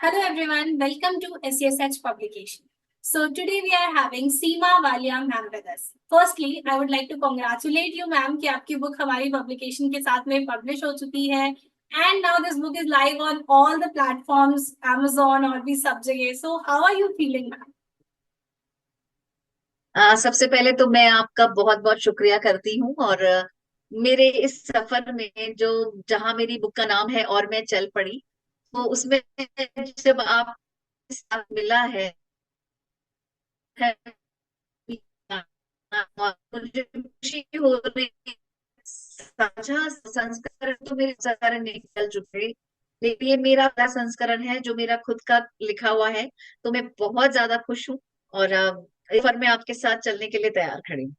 Hello everyone, welcome to SESH publication. So today we are having Seema Walia ma'am with us. Firstly, I would like to congratulate you ma'am कि आपकी book हमारी publication के साथ में publish हो चुकी है and now this book is live on all the platforms, Amazon और भी सब जगह. So how are you feeling ma'am? सबसे पहले तो मैं आपका बहुत बहुत शुक्रिया करती हूँ और मेरे इस सफर में जो जहाँ मेरी बुक का नाम है और मैं चल पड़ी, तो उसमें जब आप साथ मिला है और मुझे खुशी हो रही है। साझा संस्करण तो मेरे संस्करण निकल चुके, लेकिन ये मेरा पहला संस्करण है जो मेरा खुद का लिखा हुआ है। तो मैं बहुत ज्यादा खुश हूँ और इस सफर में आपके साथ चलने के लिए तैयार खड़ी हूँ।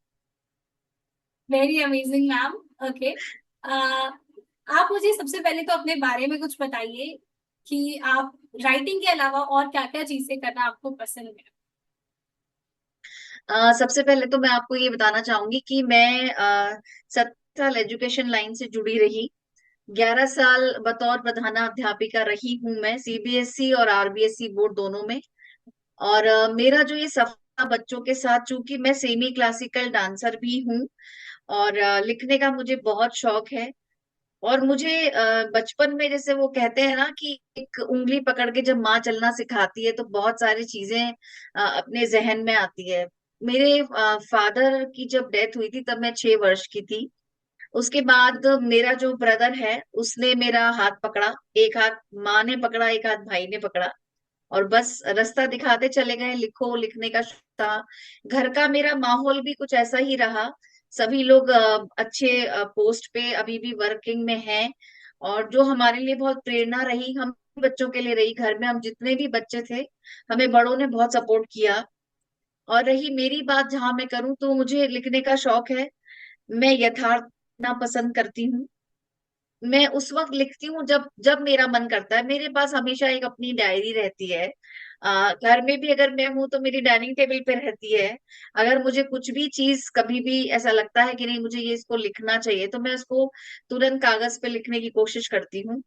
Very amazing ma'am. Okay. आप मुझे सबसे पहले तो अपने बारे में कुछ बताइए कि आप राइटिंग के अलावा और क्या-क्या चीजें करना आपको पसंद है. सबसे पहले तो मैं आपको ये बताना चाहूंगी कि मैं 7 साल एजुकेशन लाइन से जुड़ी रही। 11 साल बतौर प्रधानाध्यापिका रही हूँ मैं सीबीएसई और आरबीएसई बोर्ड दोनों में। और मेरा जो ये सफर था बच्चों के साथ, चूंकि मैं सेमी क्लासिकल डांसर भी हूँ और लिखने का मुझे बहुत शौक है। और मुझे बचपन में जैसे वो कहते हैं ना कि एक उंगली पकड़ के जब माँ चलना सिखाती है तो बहुत सारी चीजें अपने जहन में आती है। मेरे फादर की जब डेथ हुई थी तब मैं 6 वर्ष की थी। उसके बाद मेरा जो ब्रदर है उसने मेरा हाथ पकड़ा। एक हाथ माँ ने पकड़ा, एक हाथ भाई ने पकड़ा और बस रास्ता दिखाते चले गए। लिखो, लिखने का शौक था। घर का मेरा माहौल भी कुछ ऐसा ही रहा। सभी लोग अच्छे पोस्ट पे अभी भी वर्किंग में हैं। और जो हमारे लिए बहुत प्रेरणा रही, हम बच्चों के लिए रही। घर में हम जितने भी बच्चे थे, हमें बड़ों ने बहुत सपोर्ट किया। और रही मेरी बात, जहां मैं करूँ तो मुझे लिखने का शौक है। मैं यथार्थ ना पसंद करती हूँ। मैं उस वक्त लिखती हूँ जब जब मेरा मन करता है। मेरे पास हमेशा एक अपनी डायरी रहती है। घर में भी अगर मैं हूं तो मेरी डाइनिंग टेबल पे रहती है। अगर मुझे कुछ भी चीज कभी भी ऐसा लगता है कि नहीं मुझे ये इसको लिखना चाहिए, तो मैं उसको तुरंत कागज पे लिखने की कोशिश करती हूँ।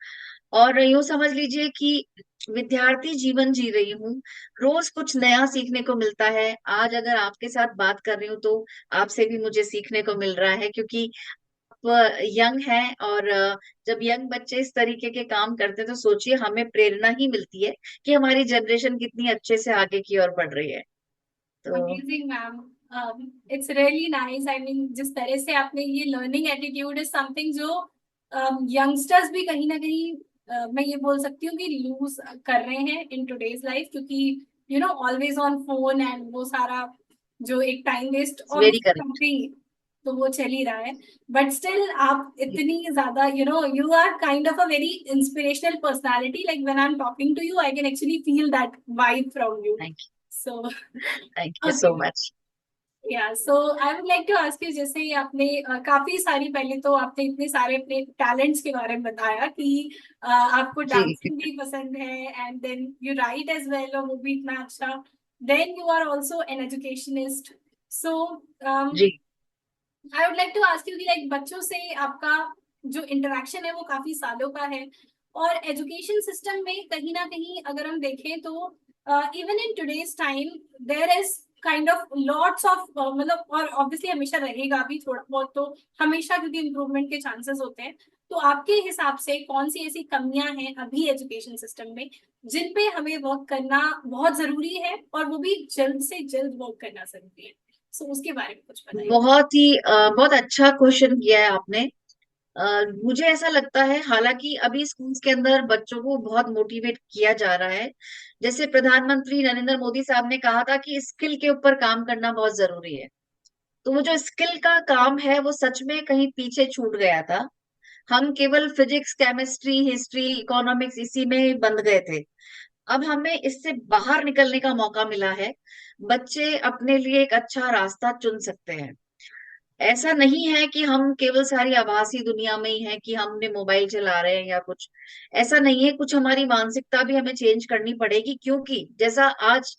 और यूं समझ लीजिए कि विद्यार्थी जीवन जी रही हूँ। रोज कुछ नया सीखने को मिलता है। आज अगर आपके साथ बात कर रही हूँ तो आपसे भी मुझे सीखने को मिल रहा है, क्योंकि यंग है। और जब यंग बच्चे इस तरीके के काम करते हैं तो सोचिए हमें प्रेरणा ही मिलती है कि हमारी जनरेशन कितनी अच्छे से आगे की ओर बढ़ रही है। तो amazing ma'am. It's really nice. I mean जिस तरह से आपने ये लर्निंग एटीट्यूड इज समथिंग जो यंगस्टर्स भी कहीं ना कहीं मैं ये बोल सकती हूँ कि लूज कर रहे हैं इन टुडेज लाइफ, क्योंकि you know always on phone and वो सारा जो एक time waste very obviously correct. Something तो वो चल ही रहा है. बट स्टिल आप इतनी ज्यादा you are kind of a very inspirational personality. Like when I am talking to you I can actually feel that vibe from you. Thank so you, thank you okay. So much. Yeah so I would like to ask you, जैसे ही आपने काफी सारी, पहले तो आपने इतने सारे अपने टैलेंट्स के बारे में बताया कि आपको जी डांसिंग भी पसंद है and then you write as well और वो भी इतना अच्छा. Then you are also an educationist. So जी। I would like to ask you कि लाइक बच्चों से आपका जो इंटरेक्शन है वो काफी सालों का है, और एजुकेशन सिस्टम में कहीं ना कहीं अगर हम देखें तो even in today's time there is kind of lots of मतलब, और ऑब्वियसली हमेशा रहेगा भी थोड़ा बहुत तो हमेशा, क्योंकि इम्प्रूवमेंट के चांसेस होते हैं. तो आपके हिसाब से कौन सी ऐसी कमियां हैं अभी एजुकेशन सिस्टम में जिन पे हमें वर्क करना बहुत जरूरी है, और वो भी जल्द से जल्द वर्क करना जरूरी है. सो उसके बारे में कुछ बताइए. बहुत अच्छा क्वेश्चन किया है आपने। मुझे ऐसा लगता है, हालांकि अभी स्कूल्स के अंदर बच्चों को बहुत मोटिवेट किया जा रहा है। जैसे प्रधानमंत्री नरेंद्र मोदी साहब ने कहा था कि स्किल के ऊपर काम करना बहुत जरूरी है। तो वो जो स्किल का काम है वो सच में कहीं पीछे छूट गया था। हम केवल फिजिक्स, केमिस्ट्री, हिस्ट्री, इकोनॉमिक्स इसी में ही बंद गए थे। अब हमें इससे बाहर निकलने का मौका मिला है। बच्चे अपने लिए एक अच्छा रास्ता चुन सकते हैं। ऐसा नहीं है कि हम केवल सारी आभासी दुनिया में ही है कि हमने मोबाइल चला रहे हैं या कुछ। ऐसा नहीं है, कुछ हमारी मानसिकता भी हमें चेंज करनी पड़ेगी। क्योंकि जैसा आज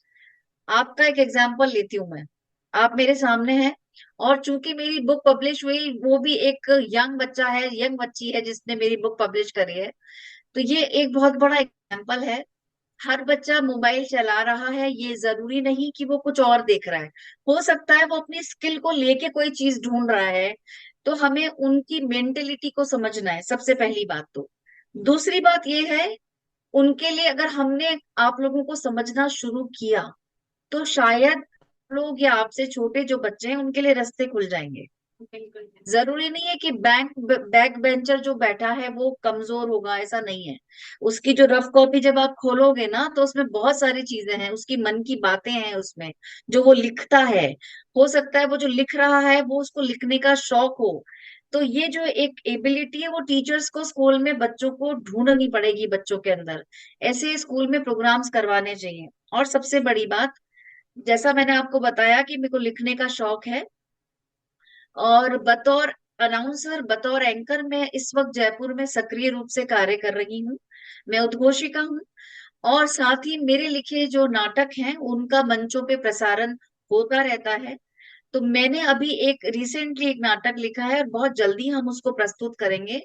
आपका एक एग्जाम्पल लेती हूँ मैं, आप मेरे सामने हैं। और चूंकि मेरी बुक पब्लिश हुई, वो भी एक यंग बच्चा है, यंग बच्ची है जिसने मेरी बुक पब्लिश करी है। तो ये एक बहुत बड़ा एग्जाम्पल है। हर बच्चा मोबाइल चला रहा है, ये जरूरी नहीं कि वो कुछ और देख रहा है। हो सकता है वो अपनी स्किल को लेके कोई चीज ढूंढ रहा है। तो हमें उनकी मेंटेलिटी को समझना है, सबसे पहली बात तो। दूसरी बात ये है, उनके लिए अगर हमने आप लोगों को समझना शुरू किया, तो शायद लोग या आपसे छोटे जो बच्चे हैं उनके लिए रास्ते खुल जाएंगे। बिल्कुल। जरूरी नहीं है कि बैक बेंचर जो बैठा है वो कमजोर होगा, ऐसा नहीं है। उसकी जो रफ कॉपी जब आप खोलोगे ना, तो उसमें बहुत सारी चीजें हैं, उसकी मन की बातें हैं उसमें, जो वो लिखता है। हो सकता है वो जो लिख रहा है वो उसको लिखने का शौक हो। तो ये जो एक एबिलिटी है, वो टीचर्स को स्कूल में बच्चों को ढूंढनी पड़ेगी, बच्चों के अंदर ऐसे स्कूल में प्रोग्राम्स करवाने चाहिए। और सबसे बड़ी बात, जैसा मैंने आपको बताया कि मेरे को लिखने का शौक है, और बतौर अनाउंसर, बतौर एंकर मैं इस वक्त जयपुर में सक्रिय रूप से कार्य कर रही हूँ। मैं उद्घोषिका हूँ। और साथ ही मेरे लिखे जो नाटक हैं उनका मंचों पे प्रसारण होता रहता है। तो मैंने अभी एक रिसेंटली एक नाटक लिखा है और बहुत जल्दी हम उसको प्रस्तुत करेंगे।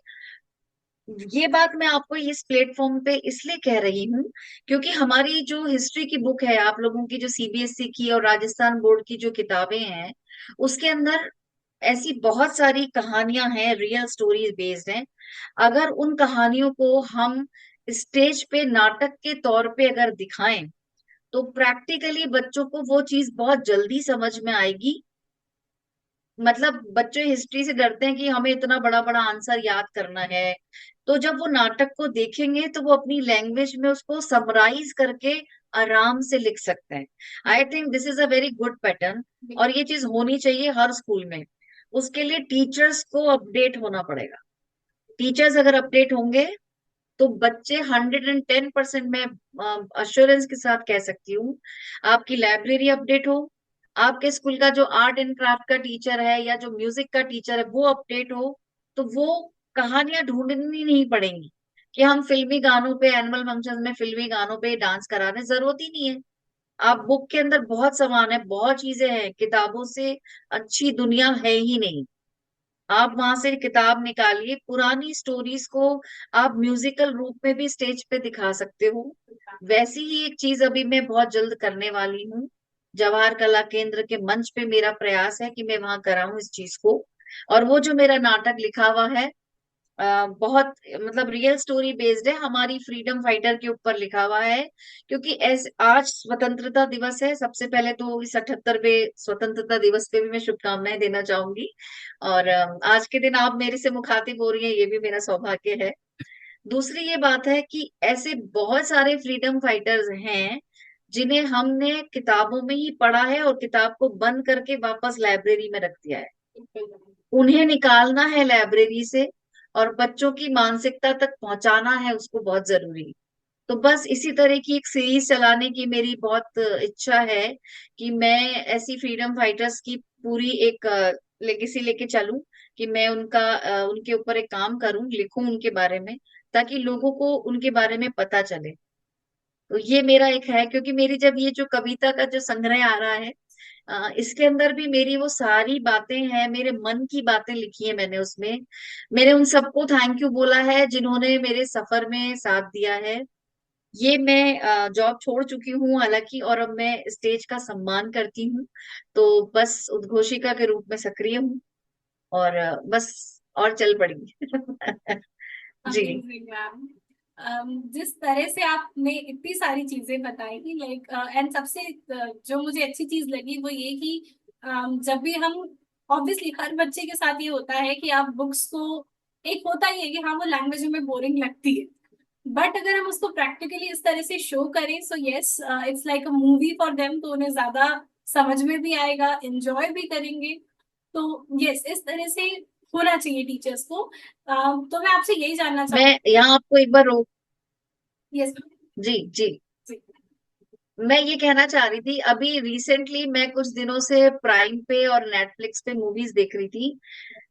ये बात मैं आपको इस प्लेटफॉर्म पे इसलिए कह रही हूँ, क्योंकि हमारी जो हिस्ट्री की बुक है, आप लोगों की जो सीबीएसई की और राजस्थान बोर्ड की जो किताबें हैं, उसके अंदर ऐसी बहुत सारी कहानियां हैं, रियल स्टोरीज बेस्ड हैं। अगर उन कहानियों को हम स्टेज पे नाटक के तौर पे अगर दिखाएं, तो प्रैक्टिकली बच्चों को वो चीज बहुत जल्दी समझ में आएगी। मतलब बच्चे हिस्ट्री से डरते हैं कि हमें इतना बड़ा बड़ा आंसर याद करना है। तो जब वो नाटक को देखेंगे तो वो अपनी लैंग्वेज में उसको समराइज करके आराम से लिख सकते हैं। I think this is a very good pattern. और ये चीज होनी चाहिए हर स्कूल में। उसके लिए टीचर्स को अपडेट होना पड़ेगा। टीचर्स अगर अपडेट होंगे, तो बच्चे 110% में अश्योरेंस के साथ कह सकती हूँ, आपकी लाइब्रेरी अपडेट हो, आपके स्कूल का जो आर्ट एंड क्राफ्ट का टीचर है या जो म्यूजिक का टीचर है वो अपडेट हो, तो वो कहानियां ढूंढनी नहीं पड़ेंगी कि हम फिल्मी गानों पे, एनुअल फंक्शन में फिल्मी गानों पे डांस करा रहे हैं, जरूरत ही नहीं है। आप बुक के अंदर बहुत सामान है, बहुत चीजें हैं, किताबों से अच्छी दुनिया है ही नहीं। आप वहां से किताब निकालिए, पुरानी स्टोरीज को आप म्यूजिकल रूप में भी स्टेज पे दिखा सकते हो। वैसी ही एक चीज अभी मैं बहुत जल्द करने वाली हूँ। जवाहर कला केंद्र के मंच पे मेरा प्रयास है कि मैं वहां कराऊं इस चीज को। और वो जो मेरा नाटक लिखा हुआ है, बहुत मतलब रियल स्टोरी बेस्ड है, हमारी फ्रीडम फाइटर के ऊपर लिखा हुआ है। क्योंकि ऐसे आज स्वतंत्रता दिवस है, सबसे पहले तो इस 78वें स्वतंत्रता दिवस पे भी मैं शुभकामनाएं देना चाहूंगी। और आज के दिन आप मेरे से मुखातिब हो रही हैं, ये भी मेरा सौभाग्य है। दूसरी ये बात है कि ऐसे बहुत सारे फ्रीडम फाइटर्स हैं जिन्हें हमने किताबों में ही पढ़ा है और किताब को बंद करके वापस लाइब्रेरी में रख दिया है। उन्हें निकालना है लाइब्रेरी से और बच्चों की मानसिकता तक पहुंचाना है उसको, बहुत जरूरी। तो बस इसी तरह की एक सीरीज चलाने की मेरी बहुत इच्छा है कि मैं ऐसी फ्रीडम फाइटर्स की पूरी एक लेगेसी लेके चलूं, कि मैं उनके ऊपर एक काम करूं, लिखूं उनके बारे में, ताकि लोगों को उनके बारे में पता चले। तो ये मेरा एक है, क्योंकि मेरी जब ये जो कविता का जो संग्रह आ रहा है, इसके अंदर भी मेरी वो सारी बातें हैं, मेरे मन की बातें लिखी है मैंने उसमें। मैंने उन सबको थैंक यू बोला है जिन्होंने मेरे सफर में साथ दिया है। ये मैं जॉब छोड़ चुकी हूँ हालांकि, और अब मैं स्टेज का सम्मान करती हूँ। तो बस उद्घोषिका के रूप में सक्रिय हूँ। और बस और चल पड़ी। जी। Amazing ma'am. जिस तरह से आपने इतनी सारी चीजें बताई, लाइक एंड सबसे जो मुझे अच्छी चीज लगी वो ये कि जब भी हम, ऑब्वियसली हर बच्चे के साथ ये होता है कि आप बुक्स को, एक होता ही है कि हाँ वो लैंग्वेज में बोरिंग लगती है, बट अगर हम उसको प्रैक्टिकली इस तरह से शो करें, so yes it's like a movie for them, तो उन्हें ज्यादा समझ में भी आएगा, एंजॉय भी करेंगे। तो यस, इस तरह से होना चाहिए टीचर्स को। तो मैं आपसे यही जानना मैं चाहूंगी। यहाँ आपको एक बार रोक। यस। जी जी। मैं ये कहना चाह रही थी, अभी रिसेंटली मैं कुछ दिनों से प्राइम पे और नेटफ्लिक्स पे मूवीज देख रही थी।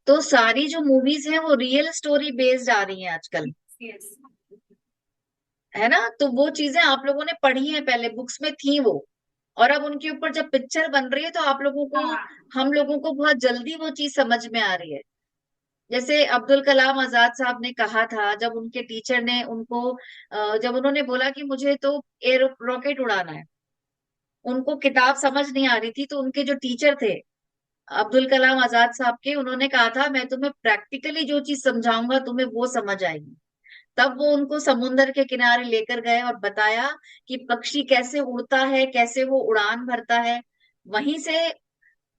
तो सारी जो मूवीज हैं वो रियल स्टोरी बेस्ड आ रही हैं आजकल, यस। है ना। तो वो चीजें आप लोगों ने पढ़ी हैं, पहले बुक्स में थी वो, और अब उनके ऊपर जब पिक्चर बन रही है तो आप लोगों को, हाँ। हम लोगों को बहुत जल्दी वो चीज समझ में आ रही है। जैसे अब्दुल कलाम आजाद साहब ने कहा था, जब उनके टीचर ने उनको जब उन्होंने बोला कि मुझे तो एयर रॉकेट उड़ाना है, उनको किताब समझ नहीं आ रही थी, तो उनके जो टीचर थे अब्दुल कलाम आजाद साहब के, उन्होंने कहा था मैं तुम्हें प्रैक्टिकली जो चीज समझाऊंगा तुम्हें वो समझ आएगी। तब वो उनको समुन्दर के किनारे लेकर गए और बताया कि पक्षी कैसे उड़ता है, कैसे वो उड़ान भरता है। वहीं से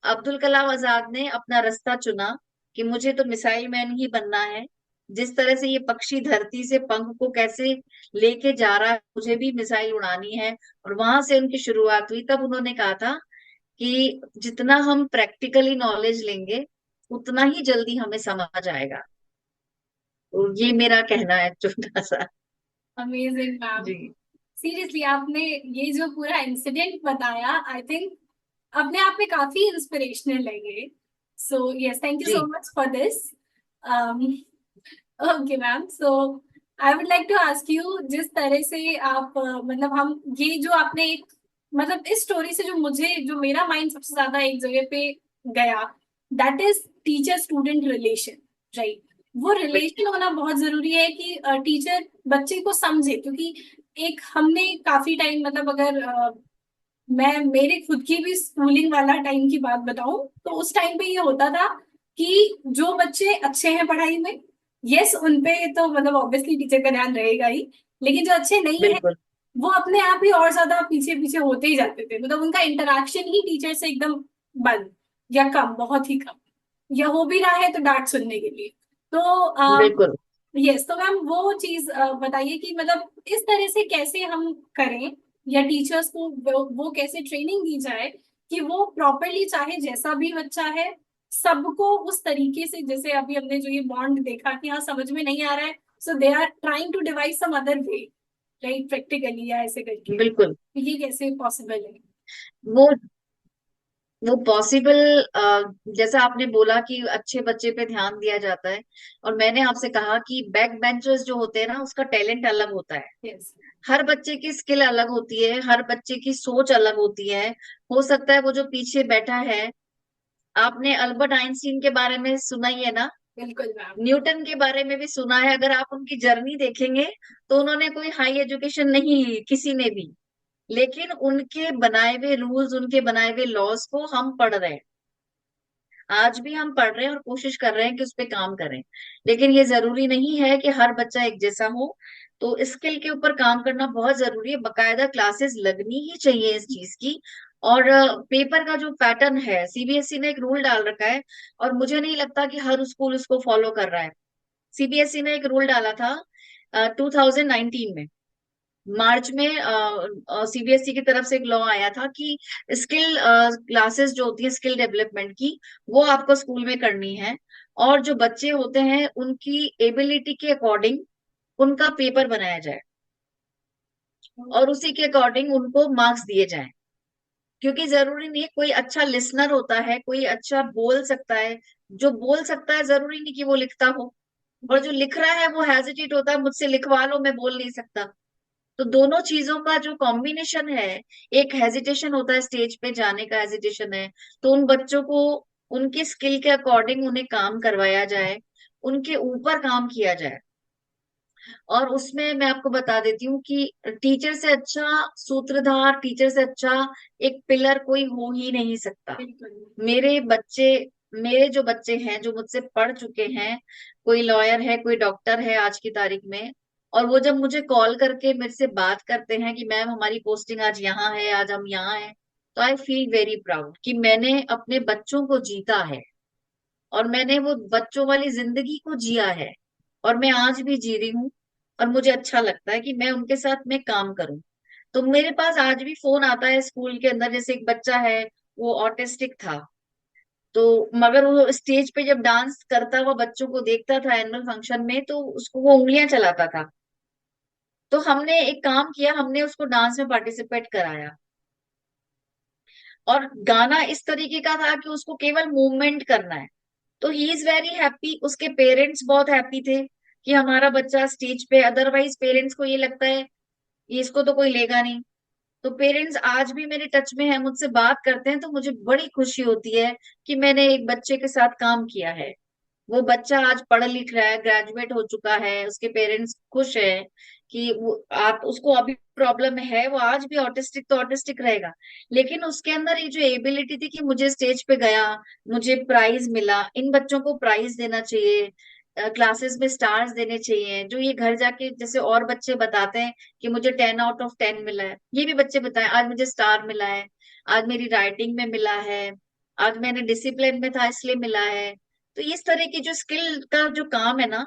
अब्दुल कलाम आजाद ने अपना रास्ता चुना कि मुझे तो मिसाइल मैन ही बनना है। जिस तरह से ये पक्षी धरती से पंख को कैसे लेके जा रहा है, मुझे भी मिसाइल उड़ानी है। और वहां से उनकी शुरुआत हुई। तब उन्होंने कहा था कि जितना हम प्रैक्टिकली नॉलेज लेंगे उतना ही जल्दी हमें समझ आएगा। तो ये मेरा कहना है छोटा सा। Amazing ma'am. जी। सीरियसली आपने ये जो पूरा इंसिडेंट बताया, आई थिंक अपने आप में काफी इंस्पिरेशनल है ये। So yes, thank you so जी। Much for this. Okay ma'am, so I would like to ask you, जिस तरह से आप मतलब हम ये जो आपने एक मतलब इस स्टोरी से जो मुझे जो मेरा माइंड सबसे ज्यादा एक जगह पे गया, that is teacher student relation, right. वो रिलेशन होना बहुत जरूरी है कि टीचर बच्चे को समझे, क्योंकि एक हमने काफी टाइम मतलब अगर मैं मेरे खुद की भी स्कूलिंग वाला टाइम की बात बताऊं तो उस टाइम पे ये होता था कि जो बच्चे अच्छे हैं पढ़ाई में, यस उन पे तो मतलब ऑब्वियसली टीचर का ध्यान रहेगा ही, लेकिन जो अच्छे नहीं है बिल्कुल। वो अपने आप ही और ज्यादा पीछे पीछे होते ही जाते थे, मतलब उनका इंटरेक्शन ही टीचर से एकदम बंद या कम, बहुत ही कम, या हो भी रहा है तो डांट सुनने के लिए। तो बिल्कुल। यस, तो मैम वो चीज बताइए कि मतलब इस तरह से कैसे हम करें, या टीचर्स को वो कैसे ट्रेनिंग दी जाए कि वो प्रॉपरली, चाहे जैसा भी बच्चा है, सबको उस तरीके से, जैसे अभी हमने जो ये बॉन्ड देखा कि हाँ समझ में नहीं आ रहा है, so they are trying to devise some other way, right, practically या ऐसे करके, बिल्कुल। तो ये कैसे पॉसिबल है? वो वो पॉसिबल, जैसा आपने बोला कि अच्छे बच्चे पे ध्यान दिया जाता है। और मैंने आपसे कहा कि बैक बेंचर्स जो होते हैं ना, उसका टैलेंट अलग होता है। यस। हर बच्चे की स्किल अलग होती है, हर बच्चे की सोच अलग होती है। हो सकता है वो जो पीछे बैठा है, आपने अल्बर्ट आइंस्टीन के बारे में सुना ही है ना, बिल्कुल मैम। न्यूटन के बारे में भी सुना है। अगर आप उनकी जर्नी देखेंगे तो उन्होंने कोई हाई एजुकेशन नहीं ली, किसी ने भी। लेकिन उनके बनाए हुए रूल्स, उनके बनाए हुए लॉज को हम पढ़ रहे हैं। आज भी हम पढ़ रहे हैं और कोशिश कर रहे हैं कि उस पे काम करें। लेकिन ये जरूरी नहीं है कि हर बच्चा एक जैसा हो। तो स्किल के ऊपर काम करना बहुत जरूरी है, बकायदा क्लासेस लगनी ही चाहिए इस चीज की। और पेपर का जो पैटर्न है, सीबीएसई ने एक रूल डाल रखा है, और मुझे नहीं लगता कि हर स्कूल उसको फॉलो कर रहा है। सीबीएसई ने एक रूल डाला था 2019 में, मार्च में। सीबीएसई की तरफ से एक लॉ आया था कि स्किल क्लासेस जो होती है स्किल डेवलपमेंट की, वो आपको स्कूल में करनी है। और जो बच्चे होते हैं उनकी एबिलिटी के अकॉर्डिंग उनका पेपर बनाया जाए, और उसी के अकॉर्डिंग उनको मार्क्स दिए जाएं। क्योंकि जरूरी नहीं है, कोई अच्छा लिसनर होता है, कोई अच्छा बोल सकता है। जो बोल सकता है जरूरी नहीं कि वो लिखता हो। और जो लिख रहा है वो हेजिटेट होता है, मुझसे लिखवा लो मैं बोल नहीं सकता। तो दोनों चीजों का जो कॉम्बिनेशन है, एक हेजिटेशन होता है, स्टेज पे जाने का हेजिटेशन है। तो उन बच्चों को उनके स्किल के अकॉर्डिंग उन्हें काम करवाया जाए, उनके ऊपर काम किया जाए। और उसमें मैं आपको बता देती हूँ कि टीचर से अच्छा सूत्रधार, टीचर से अच्छा एक पिलर कोई हो ही नहीं सकता। बिल्कुल। मेरे बच्चे, मेरे जो बच्चे हैं जो मुझसे पढ़ चुके हैं, कोई लॉयर है, कोई डॉक्टर है आज की तारीख में, और वो जब मुझे कॉल करके मेरे से बात करते हैं कि मैम हमारी पोस्टिंग आज यहाँ है, आज हम यहाँ हैं, तो आई फील वेरी प्राउड कि मैंने अपने बच्चों को जीता है, और मैंने वो बच्चों वाली जिंदगी को जिया है, और मैं आज भी जी रही हूँ। और मुझे अच्छा लगता है कि मैं उनके साथ में काम करूं। तो मेरे पास आज भी फोन आता है स्कूल के अंदर, जैसे एक बच्चा है, वो ऑटिस्टिक था। तो मगर वो स्टेज पे जब डांस करता हुआ बच्चों को देखता था एनुअल फंक्शन में, तो उसको वो उंगलियां चलाता था। तो हमने एक काम किया, हमने उसको डांस में पार्टिसिपेट कराया। और गाना इस तरीके का था कि उसको केवल मूवमेंट करना है। तो ही इज वेरी हैप्पी, उसके पेरेंट्स बहुत हैप्पी थे कि हमारा बच्चा स्टेज पे। अदरवाइज पेरेंट्स को ये लगता है ये इसको तो कोई लेगा नहीं। तो पेरेंट्स आज भी मेरे टच में है, मुझसे बात करते हैं, तो मुझे बड़ी खुशी होती है कि मैंने एक बच्चे के साथ काम किया है। वो बच्चा आज पढ़ लिख रहा है, ग्रेजुएट हो चुका है, उसके पेरेंट्स खुश हैं कि वो, आप उसको अभी प्रॉब्लम है, वो आज भी ऑटिस्टिक तो ऑटिस्टिक रहेगा, लेकिन उसके अंदर ये जो एबिलिटी थी कि मुझे स्टेज पे गया, मुझे प्राइज मिला, इन बच्चों को प्राइज देना चाहिए, क्लासेस में स्टार्स देने चाहिए, जो ये घर जाके जैसे और बच्चे बताते हैं कि मुझे 10 आउट ऑफ 10 मिला है, ये भी बच्चे बताएं आज मुझे स्टार मिला है, आज मेरी राइटिंग में मिला है, आज मैंने डिसिप्लिन में था इसलिए मिला है। तो इस तरह की जो स्किल का जो काम है ना,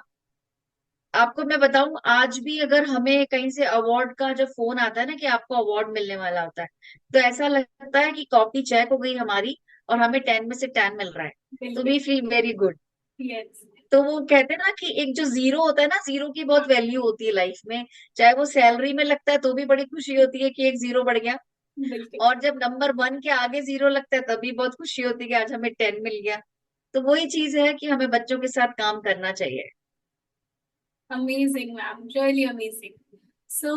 आपको मैं बताऊं, आज भी अगर हमें कहीं से अवार्ड का जो फोन आता है ना कि आपको अवार्ड मिलने वाला होता है, तो ऐसा लगता है कि कॉपी चेक हो गई हमारी और हमें 10 में से 10 मिल रहा है, तो बिल्कुल। We feel very good. Yes. तो वो कहते हैं ना कि एक जो जीरो होता है ना, जीरो की बहुत वैल्यू होती है लाइफ में, चाहे वो सैलरी में लगता है तो भी बड़ी खुशी होती है कि एक जीरो बढ़ गया, बिल्कुल। और जब नंबर 1 के आगे जीरो लगता है तभी बहुत खुशी होती है कि आज हमें 10 मिल गया। तो वही चीज है कि हमें बच्चों के साथ काम करना चाहिए। Amazing ma'am, really amazing. So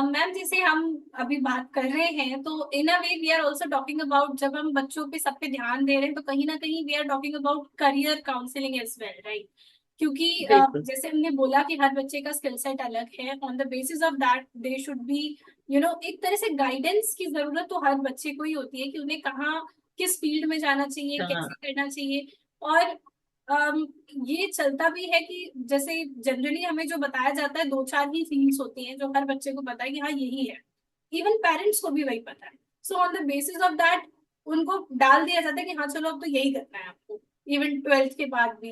ma'am, जैसे हम अभी बात कर रहे हैं तो in a way we are also talking about, जब हम बच्चों पे सब पे ध्यान दे रहे हैं तो कहीं ना कहीं we are talking about career counselling as well, right? क्योंकि बिल्कुल। जैसे हमने बोला कि हर बच्चे का स्किल सेट अलग है, on the basis of that they should be, एक तरह से गाइडेंस की जरूरत तो हर बच्चे को ही होती है कि उन्हें कहाँ, किस फील्ड में जाना चाहिए, कैसे हाँ। करना चाहिए। और अम, ये चलता भी है कि जैसे जनरली हमें जो बताया जाता है, दो चार ही फील्ड्स होती हैं जो हर बच्चे को पता है कि हाँ यही है। इवन पेरेंट्स को भी वही पता है। So on the basis of that उनको डाल दिया जाता है कि हाँ चलो अब तो यही करना है आपको, इवन ट्वेल्थ के बाद भी।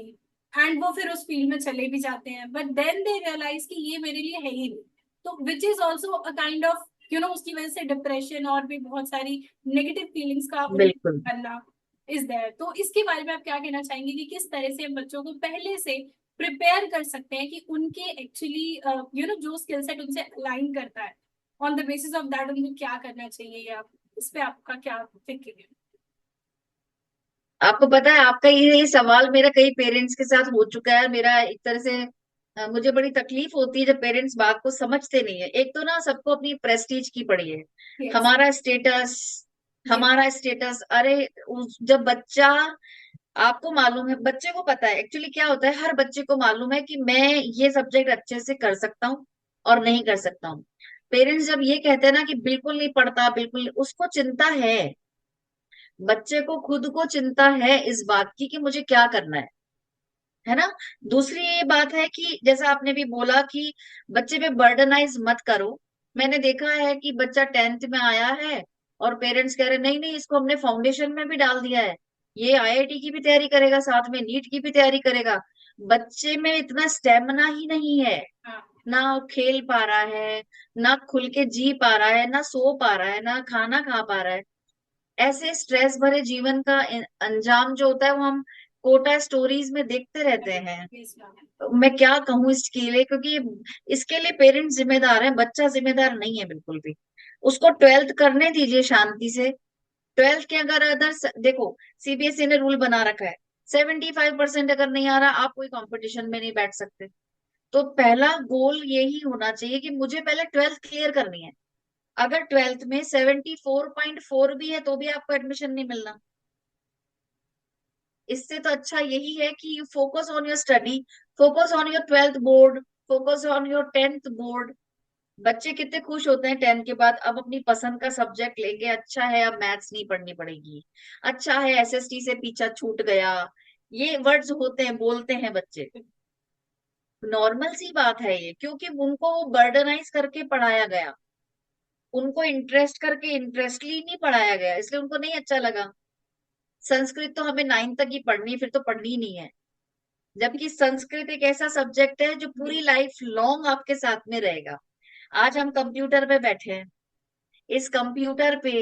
एंड वो फिर उस फील्ड में चले भी जाते हैं, बट देन दे रियलाइज कि ये मेरे लिए है ही नहीं। तो which is also a kind of, उसकी वजह से डिप्रेशन और भी बहुत सारी नेगेटिव फीलिंग्स का बिल्कुल। बनना इज देयर। तो इसके बारे में आप क्या कहना चाहेंगे कि किस तरह से हम बच्चों को पहले से प्रिपेयर कर सकते हैं कि उनके एक्चुअली जो स्किल सेट उनसे अलाइन करता है, on the basis of that उनको क्या करना चाहिए, या इस पे आपका क्या थिंकिंग है? आपको पता है, आपका ये सवाल मेरा कई पेरेंट्स के साथ हो चुका है, मेरा एक तरह से मुझे बड़ी तकलीफ होती है जब पेरेंट्स बात को समझते नहीं है। एक तो ना सबको अपनी प्रेस्टीज की पड़ी है, यस। हमारा स्टेटस, यस। हमारा स्टेटस। अरे जब बच्चा, आपको मालूम है, बच्चे को पता है एक्चुअली क्या होता है, हर बच्चे को मालूम है कि मैं ये सब्जेक्ट अच्छे से कर सकता हूँ और नहीं कर सकता हूँ। पेरेंट्स जब ये कहते हैं ना कि बिल्कुल नहीं पढ़ता, बिल्कुल नहीं, उसको चिंता है, बच्चे को खुद को चिंता है इस बात की कि मुझे क्या करना है ना। दूसरी ये बात है कि जैसा आपने भी बोला कि बच्चे पे बर्डनाइज मत करो। मैंने देखा है कि बच्चा 10th में आया है और पेरेंट्स कह रहे नहीं नहीं, इसको हमने फाउंडेशन में भी डाल दिया है, ये आईआईटी की भी तैयारी करेगा, साथ में नीट की भी तैयारी करेगा। बच्चे में इतना स्टेमिना ही नहीं है, हाँ। ना वो खेल पा रहा है, ना खुल के जी पा रहा है, ना सो पा रहा है, ना खाना खा पा रहा है। ऐसे स्ट्रेस भरे जीवन का अंजाम जो होता है वो हम कोटा स्टोरीज में देखते रहते हैं। Yes ma'am. तो मैं क्या कहूँ इसके लिए, क्योंकि इसके लिए पेरेंट्स जिम्मेदार हैं, बच्चा जिम्मेदार नहीं है बिल्कुल भी। उसको 12th करने दीजिए शांति से। 12th के अगर अदर देखो, सीबीएसई ने रूल बना रखा है, 75% अगर नहीं आ रहा आप कोई कंपटीशन में नहीं बैठ सकते। तो पहला गोल यही होना चाहिए कि मुझे पहले 12th क्लियर करनी है। अगर 12th में 74.4 भी है तो भी आपको एडमिशन नहीं मिलना। इससे तो अच्छा यही है कि you focus on your study, focus on your 12th board, focus on your 10th board. बच्चे कितने खुश होते हैं 10th के बाद, अब अपनी पसंद का सब्जेक्ट लेंगे, अच्छा है अब मैथ्स नहीं पढ़नी पड़ेगी, अच्छा है एसएसटी से पीछा छूट गया। ये वर्ड्स होते हैं, बोलते हैं बच्चे, नॉर्मल सी बात है ये, क्योंकि उनको वो बर्डनाइज करके पढ़ाया गया, उनको इंटरेस्ट करके इंटरेस्टली नहीं पढ़ाया गया, इसलिए उनको नहीं अच्छा लगा। संस्कृत तो हमें 9th तक ही पढ़नी, फिर तो पढ़नी ही नहीं है। जबकि संस्कृत एक ऐसा सब्जेक्ट है जो पूरी लाइफ लॉन्ग आपके साथ में रहेगा। आज हम कंप्यूटर पे बैठे हैं, इस कंप्यूटर पे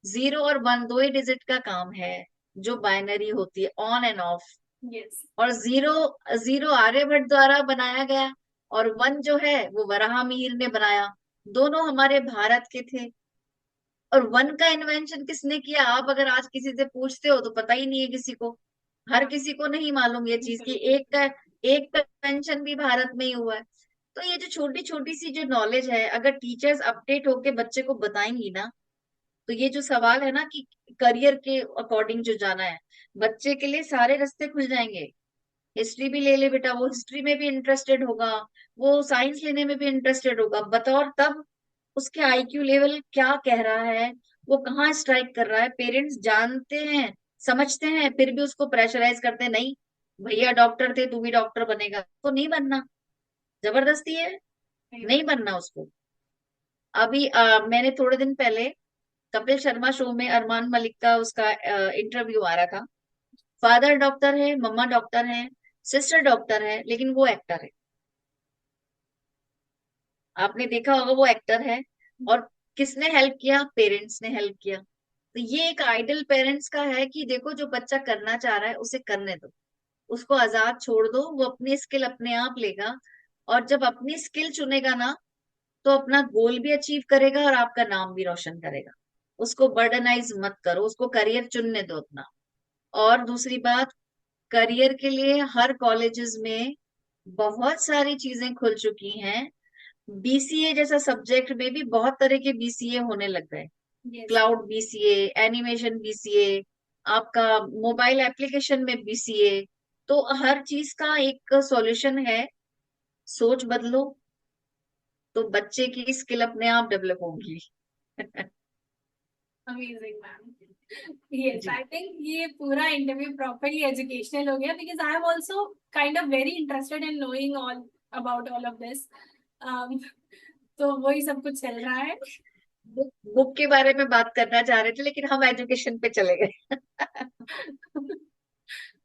0 और 1 दो ही डिजिट का काम है, जो बाइनरी होती है ऑन एंड ऑफ। यस। और जीरो, जीरो आर्यभट्ट द्वारा बनाया गया, और 1 जो है वो वराह मिहिर ने बनाया, दोनों हमारे भारत के थे। और 1 का इन्वेंशन किसने किया, आप अगर आज किसी से पूछते हो तो पता ही नहीं है किसी को, हर किसी को नहीं मालूम ये चीज कि एक का इन्वेंशन भी भारत में ही हुआ है। तो ये जो छोटी छोटी सी जो नॉलेज है, अगर टीचर्स अपडेट होके बच्चे को बताएंगी ना, तो ये जो सवाल है ना कि करियर के अकॉर्डिंग जो जाना है, बच्चे के लिए सारे रास्ते खुल जाएंगे। हिस्ट्री भी ले ले बेटा, वो हिस्ट्री में भी इंटरेस्टेड होगा, वो साइंस लेने में भी इंटरेस्टेड होगा, बतौर तब उसके आईक्यू लेवल क्या कह रहा है, वो कहाँ स्ट्राइक कर रहा है। पेरेंट्स जानते हैं, समझते हैं, फिर भी उसको प्रेशराइज करते हैं, नहीं भैया डॉक्टर थे, तू भी डॉक्टर बनेगा, तो नहीं बनना, जबरदस्ती है, नहीं बनना उसको। अभी मैंने थोड़े दिन पहले कपिल शर्मा शो में अरमान मलिक का उसका इंटरव्यू आ रहा था। फादर डॉक्टर है, मम्मा डॉक्टर है, सिस्टर डॉक्टर है, लेकिन वो एक्टर है। आपने देखा होगा वो एक्टर है। और किसने हेल्प किया? पेरेंट्स ने हेल्प किया। तो ये एक आइडल पेरेंट्स का है कि देखो जो बच्चा करना चाह रहा है उसे करने दो, उसको आजाद छोड़ दो, वो अपनी स्किल अपने आप लेगा। और जब अपनी स्किल चुनेगा ना, तो अपना गोल भी अचीव करेगा और आपका नाम भी रोशन करेगा। उसको बर्डनाइज मत करो, उसको करियर चुनने दो अपना। और दूसरी बात, करियर के लिए हर कॉलेजेस में बहुत सारी चीजें खुल चुकी हैं। बीसीए जैसा सब्जेक्ट में भी बहुत तरह के बीसीए होने लग गए। Yes. Cloud BCA, animation BCA, आपका मोबाइल एप्लीकेशन में बीसीए। तो हर चीज का एक सॉल्यूशन है। सोच बदलो तो बच्चे की स्किल अपने आप डेवलप होगी। Amazing ma'am. यस, जी। आई थिंक ये पूरा इंटरव्यू प्रॉपरली एजुकेशनल हो गया, because I am also kind of very interested in knowing all about all of this. तो वही सब कुछ चल रहा है। बुक के बारे में बात करना चाह रहे थे, लेकिन हम एजुकेशन पे चले गए।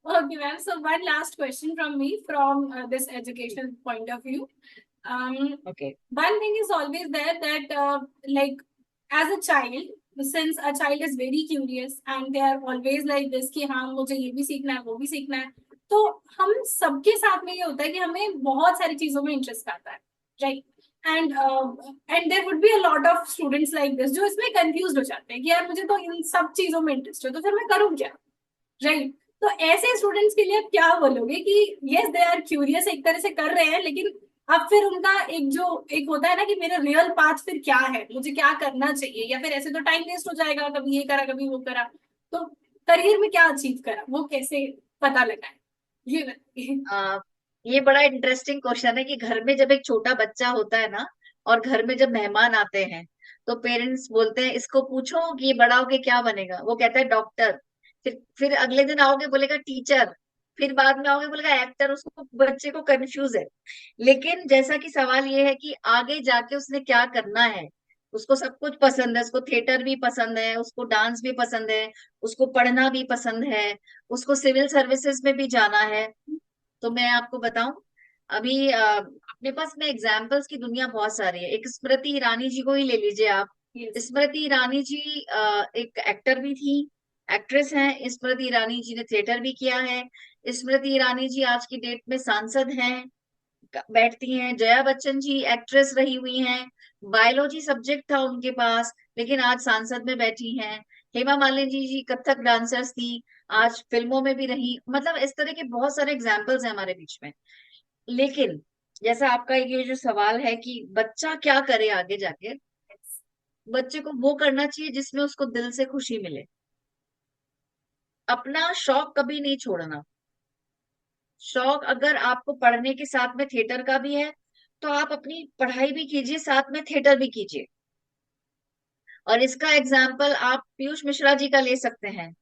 Okay, ma'am. So one last question from me from this educational point of view. Okay. One thing is always there that like as a child, since a child is very curious and they are always like this कि हाँ मुझे ये भी सीखना है वो भी सीखना है, तो हम सबके साथ में ये होता है कि हमें बहुत सारी चीजों में इंटरेस्ट आता है, right? And there would be a lot of students like this जो इसमें कंफ्यूज हो जाते हैं कि यार मुझे तो इन सब चीजों में इंटरेस्ट है, तो फिर मैं करूँ क्या, राइट? तो ऐसे स्टूडेंट्स के लिए आप क्या बोलोगे कि यस दे आर क्यूरियस, एक तरह से कर रहे हैं, लेकिन अब फिर उनका एक जो एक होता है ना कि मेरा रियल पाथ फिर क्या है, मुझे क्या करना चाहिए, या फिर ऐसे तो टाइम वेस्ट हो जाएगा, कभी ये करा कभी वो करा, तो करियर में क्या अचीव करा वो कैसे पता लगा है, ये बताइए। आ, ये बड़ा इंटरेस्टिंग क्वेश्चन है कि घर में जब एक छोटा बच्चा होता है ना, और घर में जब मेहमान आते हैं, तो पेरेंट्स बोलते हैं इसको पूछो कि ये बड़ा होके क्या बनेगा, वो कहता है डॉक्टर। फिर अगले दिन आओगे बोलेगा टीचर, फिर बाद में आओगे बोलेगा एक्टर। उसको, बच्चे को कंफ्यूज है। लेकिन जैसा कि सवाल ये है कि आगे जाके उसने क्या करना है। उसको सब कुछ पसंद है, उसको थिएटर भी पसंद है, उसको डांस भी पसंद है, उसको पढ़ना भी पसंद है, उसको सिविल सर्विसेज में भी जाना है। तो मैं आपको बताऊं, अभी अपने पास में एग्जाम्पल्स की दुनिया बहुत सारी है। एक स्मृति ईरानी जी को ही ले लीजिए आप। यस। स्मृति ईरानी जी एक एक्टर भी थी, एक्ट्रेस हैं। स्मृति ईरानी जी ने थिएटर भी किया है। स्मृति ईरानी जी आज की डेट में सांसद हैं, बैठती हैं। जया बच्चन जी एक्ट्रेस रही हुई हैं, बायोलॉजी सब्जेक्ट था उनके पास, लेकिन आज सांसद में बैठी हैं। हेमा मालिनी जी कथक डांसर्स थी, आज फिल्मों में भी रही। मतलब इस तरह के बहुत सारे एग्जाम्पल्स हैं हमारे बीच में। लेकिन जैसा आपका ये जो सवाल है कि बच्चा क्या करे आगे जाके, बच्चे को वो करना चाहिए जिसमें उसको दिल से खुशी मिले। अपना शौक कभी नहीं छोड़ना। शौक अगर आपको पढ़ने के साथ में थिएटर का भी है, तो आप अपनी पढ़ाई भी कीजिए, साथ में थिएटर भी कीजिए। और इसका एग्जाम्पल आप पीयूष मिश्रा जी का ले सकते हैं।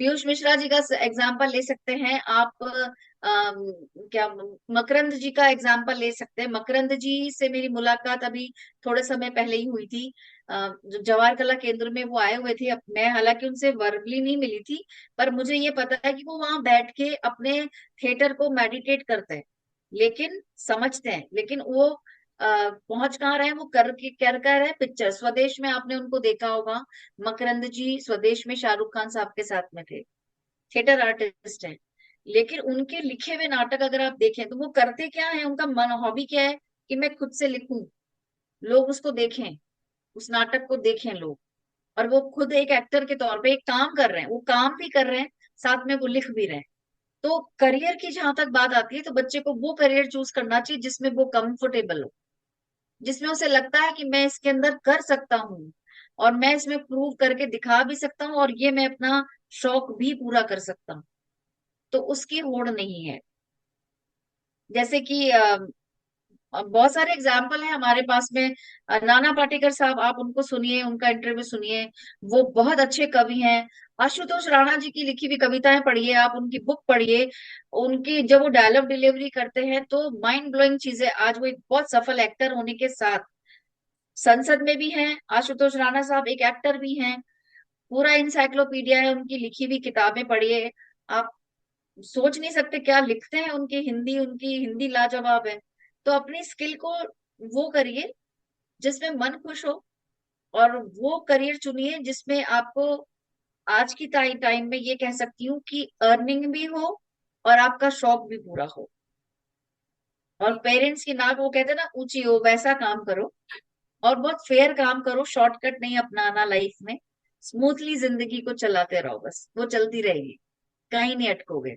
पीयूष मिश्रा जी का एग्जाम्पल ले सकते हैं आप। क्या, मकरंद जी का एग्जाम्पल ले सकते हैं। मकरंद जी से मेरी मुलाकात अभी थोड़े समय पहले ही हुई थी। जो जवाहर कला केंद्र में वो आए हुए थे। मैं हालांकि उनसे वर्बली नहीं मिली थी, पर मुझे ये पता है कि वो वहां बैठ के अपने थिएटर को मेडिटेट करते हैं, लेकिन समझते हैं। लेकिन वो पहुंच कहाँ रहे हैं, वो करके कर कर रहे हैं पिक्चर। स्वदेश में आपने उनको देखा होगा। मकरंद जी स्वदेश में शाहरुख खान साहब के साथ में थे, थिएटर आर्टिस्ट हैं। लेकिन उनके लिखे हुए नाटक अगर आप देखें तो वो करते क्या है, उनका मन हॉबी क्या है कि मैं खुद से लिखूं, लोग उसको देखें, उस नाटक को देखें लोग। और वो खुद एक एक्टर के तौर पे एक काम कर रहे हैं, वो काम भी कर रहे हैं, साथ में वो लिख भी रहे हैं। तो करियर की जहां तक बात आती है, तो बच्चे को वो करियर चूज करना चाहिए जिसमें वो कंफर्टेबल हो, जिसमें उसे लगता है कि मैं इसके अंदर कर सकता हूँ, और मैं इसमें प्रूव करके दिखा भी सकता हूँ, और ये मैं अपना शौक भी पूरा कर सकता हूँ। तो उसकी होड़ नहीं है। जैसे कि बहुत सारे एग्जाम्पल है हमारे पास में। नाना पाटेकर साहब, आप उनको सुनिए, उनका इंटरव्यू सुनिए, वो बहुत अच्छे कवि हैं। आशुतोष राणा जी की लिखी हुई कविताएं पढ़िए, आप उनकी बुक पढ़िए। उनकी जब वो डायलॉग डिलीवरी करते हैं तो माइंड ब्लोइंग चीजें। आज वो एक बहुत सफल एक्टर होने के साथ संसद में भी हैं। आशुतोष राणा साहब एक एक्टर भी हैं। पूरा इंसाइक्लोपीडिया है उनकी लिखी हुई, किताबें पढ़िए आप। सोच नहीं सकते क्या लिखते हैं। उनकी हिंदी लाजवाब है। तो अपनी स्किल को वो करिए जिसमें मन खुश हो, और वो करियर चुनिए जिसमें आपको आज की टाइम में ये कह सकती हूँ कि अर्निंग भी हो और आपका शौक भी पूरा हो, और पेरेंट्स की नाक वो कहते हैं ना ऊंची हो, वैसा काम करो। और बहुत फेयर काम करो, शॉर्टकट नहीं अपनाना लाइफ में। स्मूथली जिंदगी को चलाते रहो, बस वो चलती रहेगी, कहीं नहीं अटकोगे।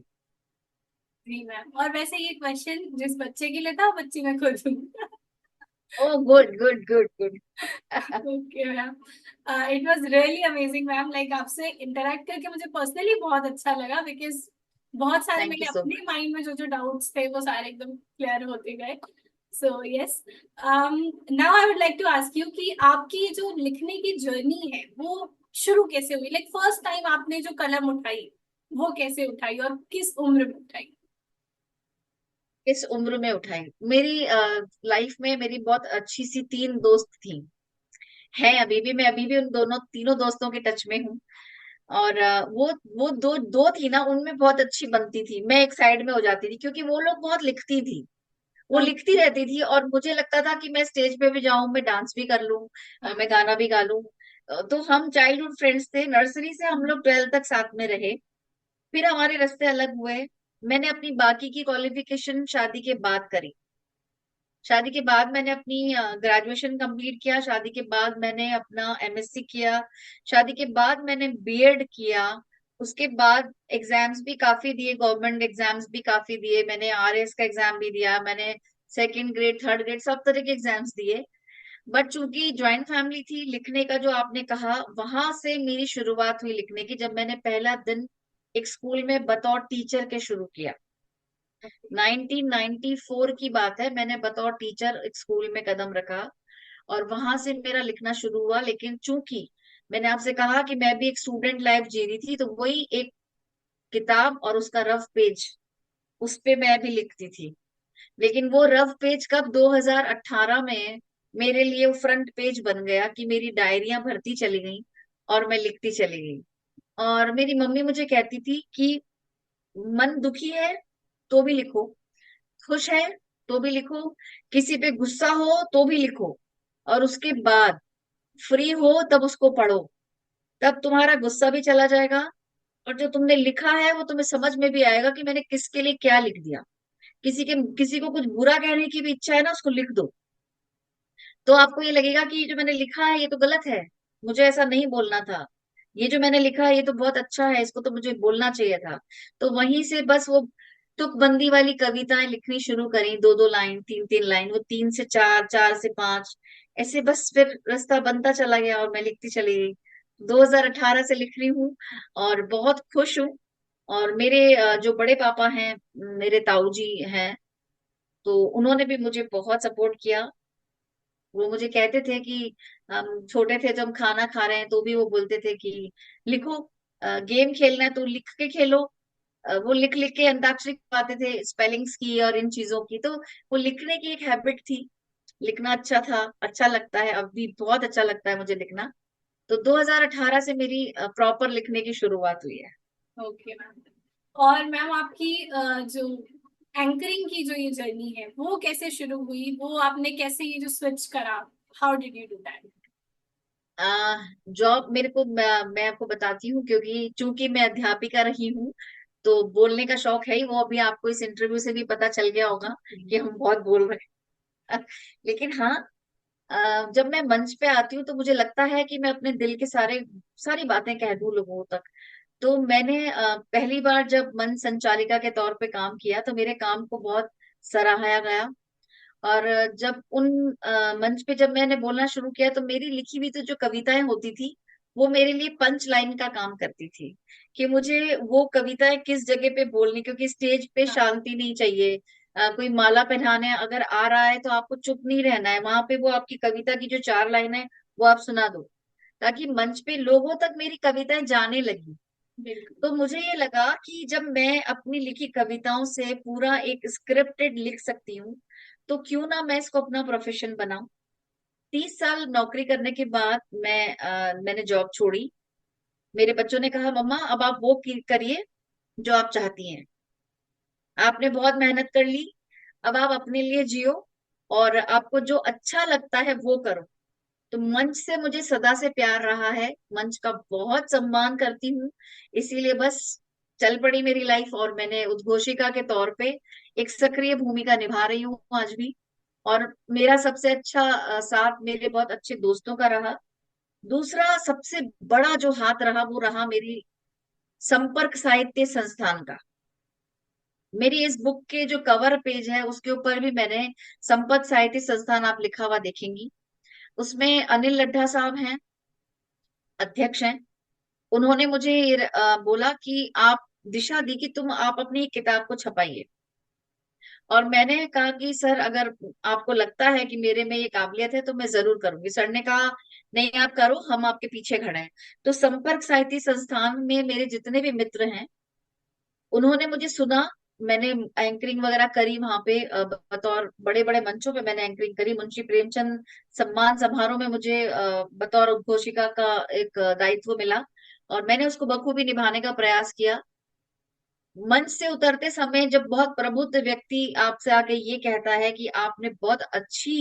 जी मैम, और वैसे ये क्वेश्चन जिस बच्चे के लिए था, बच्ची मैं खुद हूँ। Oh good good good good. Okay ma'am, it was really amazing ma'am, like आपसे इंटरेक्ट करके मुझे पर्सनली बहुत अच्छा लगा, बिकॉज बहुत सारे थैंक यू मेरे सो अपने मच। माइंड में जो जो डाउट्स थे वो सारे एकदम क्लियर होते गए। So yes, now I would like to ask you कि आपकी जो लिखने की जर्नी है वो शुरू कैसे हुई, लाइक फर्स्ट टाइम आपने जो कलम उठाई वो कैसे उठाई और किस उम्र में उठाई? इस उम्र में उठाई? मेरी लाइफ में मेरी बहुत अच्छी सी 3 दोस्त थी, हैं अभी भी। मैं अभी भी उन दोनों तीनों दोस्तों के टच में हूँ। और वो दो दो थी ना, उनमें बहुत अच्छी बनती थी। मैं एक साइड में हो जाती थी क्योंकि वो लोग बहुत लिखती थी। वो लिखती रहती थी और मुझे लगता था कि मैं स्टेज पे भी जाऊं, मैं डांस भी कर लूं, मैं गाना भी गा लूं। तो हम चाइल्डहुड फ्रेंड्स थे, नर्सरी से हम लोग 12th तक साथ में रहे। फिर हमारे रास्ते अलग हुए। मैंने अपनी बाकी की क्वालिफिकेशन शादी के बाद करी। शादी के बाद मैंने अपनी ग्रेजुएशन कंप्लीट किया। शादी के बाद मैंने अपना एमएससी किया। शादी के बाद मैंने बीएड किया। उसके बाद एग्जाम्स भी काफी दिए, गवर्नमेंट एग्जाम्स भी काफी दिए। मैंने आरएस का एग्जाम भी दिया, मैंने सेकंड ग्रेड, थर्ड ग्रेड, सब तरह के एग्जाम्स दिए। बट चूंकि ज्वाइंट फैमिली थी, लिखने का जो आपने कहा, वहां से मेरी शुरुआत हुई लिखने की, जब मैंने पहला दिन एक स्कूल में बतौर टीचर के शुरू किया। 1994 की बात है, मैंने बतौर टीचर एक स्कूल में कदम रखा और वहां से मेरा लिखना शुरू हुआ। लेकिन चूंकि मैंने आपसे कहा कि मैं भी एक स्टूडेंट लाइफ जी रही थी, तो वही एक किताब और उसका रफ पेज, उस पे मैं भी लिखती थी। लेकिन वो रफ पेज कब 2018 में मेरे लिए वो फ्रंट पेज बन गया कि मेरी डायरियां भरती चली गई और मैं लिखती चली गई। और मेरी मम्मी मुझे कहती थी कि मन दुखी है तो भी लिखो, खुश है तो भी लिखो, किसी पे गुस्सा हो तो भी लिखो, और उसके बाद फ्री हो तब उसको पढ़ो। तब तुम्हारा गुस्सा भी चला जाएगा, और जो तुमने लिखा है वो तुम्हें समझ में भी आएगा कि मैंने किसके लिए क्या लिख दिया। किसी को कुछ बुरा कहने की भी इच्छा है ना, उसको लिख दो। तो आपको ये लगेगा कि ये जो मैंने लिखा है ये तो गलत है, मुझे ऐसा नहीं बोलना था। ये जो मैंने लिखा है ये तो बहुत अच्छा है, इसको तो मुझे बोलना चाहिए था। तो वहीं से बस वो तुकबंदी वाली कविताएं लिखनी शुरू करी, 2-2 लाइन, 3-3 लाइन, वो 3 से 4, 4 से 5, ऐसे बस फिर रास्ता बनता चला गया और मैं लिखती चली गई। 2018 से लिख रही हूँ और बहुत खुश हूँ। और मेरे जो बड़े पापा हैं, मेरे ताऊ जी हैं, तो उन्होंने भी मुझे बहुत सपोर्ट किया। वो मुझे कहते थे कि हम छोटे थे जब खाना खा रहे हैं तो भी वो बोलते थे कि लिखो, गेम खेलना है तो लिख के खेलो। वो लिख लिख के अंताक्षरी करवाते थे, स्पेलिंग्स की और इन चीजों की। तो वो लिखने की एक हैबिट थी। लिखना अच्छा था, अच्छा लगता है, अब भी बहुत अच्छा लगता है मुझे लिखना। तो 2018 से मेरी प्रॉपर लिखने की शुरुआत हुई है। ओके मैम, और मैम आपकी जो एंकरिंग की जो ये जर्नी है वो कैसे शुरू हुई, वो आपने कैसे ये जो स्विच करा, how did you do that? Job मेरे को, मैं आपको बताती हूँ, क्योंकि चूंकि मैं अध्यापिका रही हूँ तो बोलने का शौक है ही। वो अभी आपको इस इंटरव्यू से भी पता चल गया होगा कि हम बहुत बोल रहे हैं। लेकिन हाँ, जब मैं मंच पे आती हूँ तो मुझे लगता है कि मैं अपने दिल के सारी बातें कह दूं लोगों तक। तो मैंने पहली बार जब मंच संचालिका के तौर पे काम किया तो मेरे काम को बहुत सराहाया गया। और जब उन मंच पे जब मैंने बोलना शुरू किया तो मेरी लिखी हुई तो जो कविताएं होती थी वो मेरे लिए पंच लाइन का काम करती थी कि मुझे वो कविताएं किस जगह पे बोलनी, क्योंकि स्टेज पे हाँ, शांति नहीं चाहिए। कोई माला पहनाने अगर आ रहा है तो आपको चुप नहीं रहना है, वहां पे वो आपकी कविता की जो 4 लाइन है वो आप सुना दो, ताकि मंच पे लोगों तक मेरी कविताएं जाने लगी। बिल्कुल। तो मुझे ये लगा कि जब मैं अपनी लिखी कविताओं से पूरा एक स्क्रिप्टेड लिख सकती हूँ, तो क्यों ना मैं इसको अपना प्रोफेशन बनाऊं। 30 साल नौकरी करने के बाद मैंने जॉब छोड़ी। मेरे बच्चों ने कहा मम्मा अब आप वो करिए जो आप चाहती हैं, आपने बहुत मेहनत कर ली, अब आप अपने लिए जियो और आपको जो अच्छा लगता है वो करो। तो मंच से मुझे सदा से प्यार रहा है, मंच का बहुत सम्मान करती हूँ, इसीलिए बस चल पड़ी मेरी लाइफ और मैंने उद्घोषिका के तौर पे एक सक्रिय भूमिका निभा रही हूँ आज भी। और मेरा सबसे अच्छा साथ मेरे बहुत अच्छे दोस्तों का रहा। दूसरा सबसे बड़ा जो हाथ रहा वो रहा मेरी संपर्क साहित्य संस्थान का। मेरी इस बुक के जो कवर पेज है उसके ऊपर भी मैंने संपत साहित्य संस्थान आप लिखा हुआ देखेंगी। उसमें अनिल लड्ढा साहब हैं, अध्यक्ष हैं। उन्होंने मुझे बोला कि आप दिशा दी कि तुम आप अपनी एक किताब को छपाइए। और मैंने कहा कि सर अगर आपको लगता है कि मेरे में ये काबिलियत है तो मैं जरूर करूंगी। सर ने कहा नहीं आप करो, हम आपके पीछे खड़े हैं। तो संपर्क साहित्य संस्थान में मेरे जितने भी मित्र हैं उन्होंने मुझे सुना। मैंने एंकरिंग वगैरह करी वहां पे, बतौर बड़े बड़े मंचों पे मैंने एंकरिंग करी। मुंशी प्रेमचंद सम्मान समारोह में मुझे बतौर उद्घोषिका का एक दायित्व मिला और मैंने उसको बखूबी निभाने का प्रयास किया। मंच से उतरते समय जब बहुत प्रबुद्ध व्यक्ति आपसे आके ये कहता है कि आपने बहुत अच्छी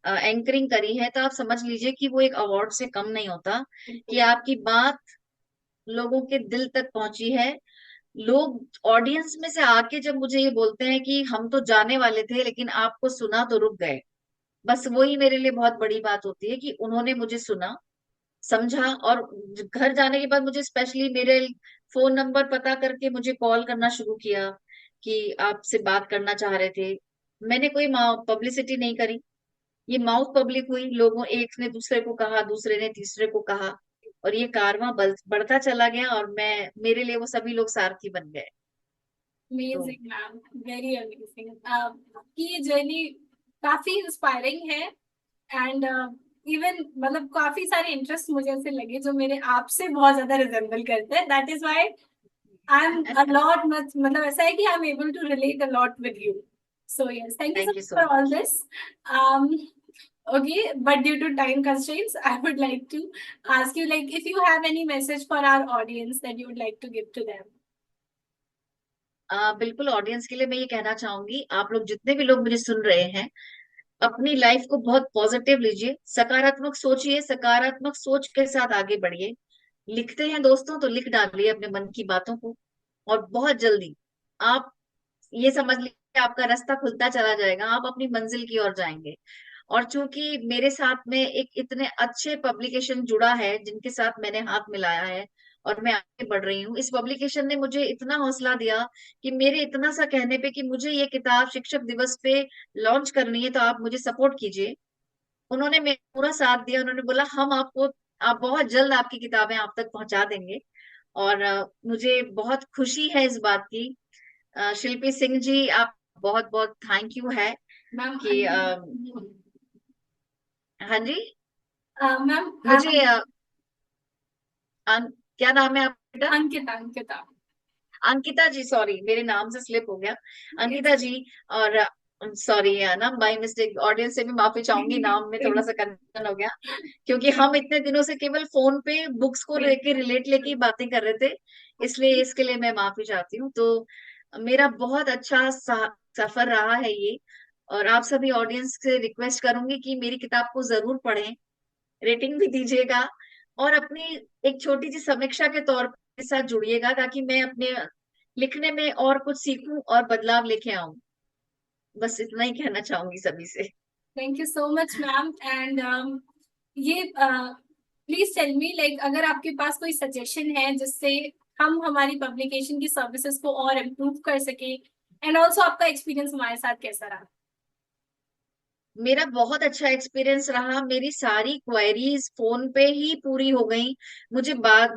एंकरिंग करी है, तो आप समझ लीजिए कि वो एक अवार्ड से कम नहीं होता, कि बिल्कुल। आपकी बात लोगों के दिल तक पहुंची है। लोग ऑडियंस में से आके जब मुझे ये बोलते हैं कि हम तो जाने वाले थे लेकिन आपको सुना तो रुक गए, बस वही मेरे लिए बहुत बड़ी बात होती है कि उन्होंने मुझे सुना, समझा। और घर जाने के बाद मुझे स्पेशली मेरे फोन नंबर पता करके मुझे कॉल करना शुरू किया कि आपसे बात करना चाह रहे थे। मैंने कोई पब्लिसिटी नहीं करी, ये माउथ पब्लिक हुई, लोगों एक ने दूसरे को कहा, दूसरे ने तीसरे को कहा और ये कारवां बढ़ता चला गया और मैं मेरे लिए वो सभी लोग सारथी बन गए। तो अमेजिंग मैम, वेरी अमेजिंग। आपकी ये जर्नी काफी इंस्पायरिंग है। एंड इवन मतलब काफी सारे इंटरेस्ट मुझे ऐसे लगे जो मेरे आपसे बहुत ज्यादा रिजेंबल करते हैं। That is why I am a lot much, मतलब ऐसा है कि I am able to relate a lot with you. So yes, thank you so thank you much so for all much. This. Okay, but due to time constraints, I would like to ask you, like, if you have any message for our audience that you would like to give to them. बिल्कुल, audience के लिए मैं ये कहना चाहूंगी, आप लोग जितने भी लोग मुझे सुन रहे हैं, अपनी लाइफ को बहुत पॉजिटिव लीजिए, सकारात्मक सोचिए, सकारात्मक सोच के साथ आगे बढ़िए। लिखते हैं दोस्तों तो लिख डालिए अपने मन की बातों को, और बहुत जल्दी आप ये समझ लीजिए आपका रास्ता खुलता चला जाएगा, आप अपनी मंजिल की ओर जाएंगे। और चूंकि मेरे साथ में एक इतने अच्छे पब्लिकेशन जुड़ा है जिनके साथ मैंने हाथ मिलाया है और मैं आगे बढ़ रही हूँ, इस पब्लिकेशन ने मुझे इतना हौसला दिया कि मेरे इतना सा कहने पे कि मुझे ये किताब शिक्षक दिवस पे लॉन्च करनी है तो आप मुझे सपोर्ट कीजिए, उन्होंने मेरा पूरा साथ दिया। उन्होंने बोला हम आपको, आप बहुत जल्द आपकी किताबें आप तक पहुंचा देंगे। और मुझे बहुत खुशी है इस बात की। शिल्पी सिंह जी, आप बहुत बहुत थैंक यू है मैम, कि हाँ जी, मैम, मुझे क्या नाम है आपका? अंकिता, अंकिता। अंकिता जी, सॉरी मेरे नाम से स्लिप हो गया, अंकिता Yes. जी। और सॉरी ना, बाय मिस्टेक ऑडियंस से भी माफी चाहूंगी, नाम में थोड़ा सा कंफ्यूजन हो गया, क्योंकि हम इतने दिनों से केवल फोन पे बुक्स को लेके रिलेट लेके ही बातें कर रहे थे, इसलिए इसके लिए मैं माफी चाहती हूँ। तो मेरा बहुत अच्छा सफर रहा है ये। और आप सभी ऑडियंस से रिक्वेस्ट करूंगी कि मेरी किताब को जरूर पढ़ें, रेटिंग भी दीजिएगा और अपनी एक छोटी सी समीक्षा के तौर पर साथ जुड़िएगा, ताकि मैं अपने लिखने में और कुछ सीखूं और बदलाव लेके आऊं। बस इतना ही कहना चाहूंगी सभी से। Thank you so much ma'am. And ये प्लीज टेल मी, लाइक, अगर आपके पास कोई सजेशन है जिससे हम हमारी पब्लिकेशन की सर्विसेज को और इम्प्रूव कर सके, एंड ऑल्सो आपका एक्सपीरियंस हमारे साथ कैसा रहा। मेरा बहुत अच्छा एक्सपीरियंस रहा, मेरी सारी क्वेरीज फोन पे ही पूरी हो गई। मुझे बार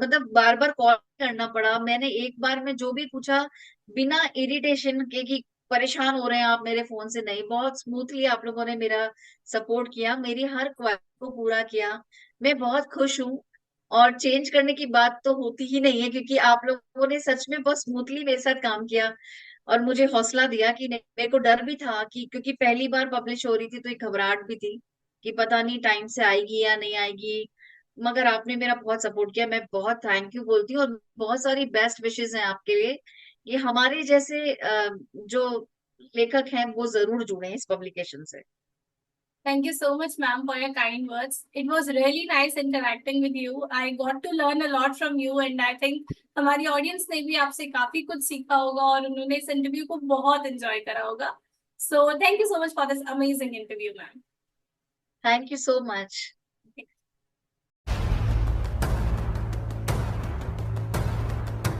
बार कॉल करना पड़ा। मैंने एक बार में जो भी पूछा, बिना इरिटेशन के कि परेशान हो रहे हैं आप मेरे फोन से, नहीं, बहुत स्मूथली आप लोगों ने मेरा सपोर्ट किया, मेरी हर क्वेरी को पूरा किया। मैं बहुत खुश हूँ। और चेंज करने की बात तो होती ही नहीं है, क्योंकि आप लोगों ने सच में बहुत स्मूथली मेरे साथ काम किया और मुझे हौसला दिया कि नहीं। मेरे को डर भी था कि, क्योंकि पहली बार पब्लिश हो रही थी, तो एक घबराहट भी थी कि पता नहीं टाइम से आएगी या नहीं आएगी। मगर आपने मेरा बहुत सपोर्ट किया, मैं बहुत थैंक यू बोलती हूँ, और बहुत सारी बेस्ट विशेस हैं आपके लिए। ये हमारे जैसे जो लेखक हैं वो जरूर जुड़े इस पब्लिकेशन से। Thank you so much, ma'am, for your kind words. It was really nice interacting with you. I got to learn a lot from you, and I think हमारी ऑडियंस ने भी आपसे काफी कुछ सीखा होगा और उन्होंने इस इंटरव्यू को बहुत एंजॉय करा होगा. So thank you so much for this amazing interview, ma'am. Thank you so much.